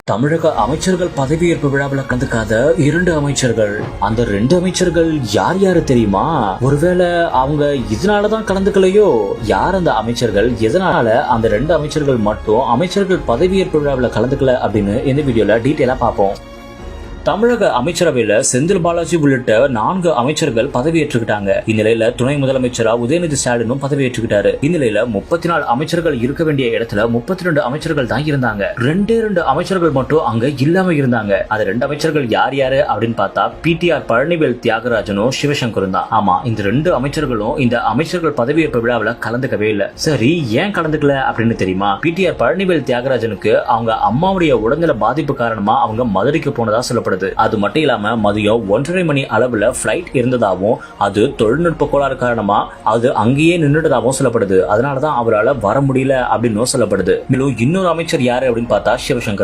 தமிழக அமைச்சர்கள் பதவியேற்பு விழாவில் கலந்துக்காத 2 அமைச்சர்கள். அந்த 2 அமைச்சர்கள் யார் யாரு தெரியுமா? ஒருவேளை அவங்க இதனாலதான் கலந்துக்கலையோ? யார் அந்த அமைச்சர்கள்? எதனால அந்த 2 அமைச்சர்கள் மட்டும் அமைச்சர்கள் பதவியேற்பு விழாவில் கலந்துக்கல அப்படின்னு இந்த வீடியோல டீட்டெயிலா பார்ப்போம். தமிழக அமைச்சரவையில செந்தில் பாலாஜி உள்ளிட்ட 4 அமைச்சர்கள் பதவியேற்றுக்கிட்டாங்க. இந்நிலையில துணை முதலமைச்சரா உதயநிதி ஸ்டாலினும் பதவியேற்றுக்கிட்டாரு. இந்நிலையில 34 அமைச்சர்கள் இருக்க வேண்டிய இடத்துல 32 அமைச்சர்கள் தான் இருந்தாங்க. 2 அமைச்சர்கள் மட்டும் அங்க இல்லாம இருந்தாங்க. அது 2 அமைச்சர்கள் யார் யாரு அப்படின்னு பார்த்தா பிடிஆர் பழனிவேல் தியாகராஜனும் சிவசங்கரும் தான். ஆமா, இந்த 2 அமைச்சர்களும் இந்த அமைச்சர்கள் பதவியேற்பு விழாவில் கலந்துக்கவே இல்லை. சரி, ஏன் கலந்துக்கல அப்படின்னு தெரியுமா? பிடிஆர் பழனிவேல் தியாகராஜனுக்கு அவங்க அம்மாவுடைய உடல்நல பாதிப்பு காரணமா அவங்க மதுரைக்கு போனதா சொல்லப்படுது. அது மட்டும் இல்லாம மதியம் 1:30 மணி அளவுல பிளைட் இருந்ததாகவும் அது தொழில்நுட்ப கோளாறு காரணமா அது அங்கேயே நின்றுட்டதாகவும் சொல்லப்படுது. அதனாலதான் அவரால் வர முடியல அப்படின்னு சொல்லப்படுது. மேலும் இன்னொரு அமைச்சர் யாரு அப்படின்னு பார்த்தா சிவசங்கர்.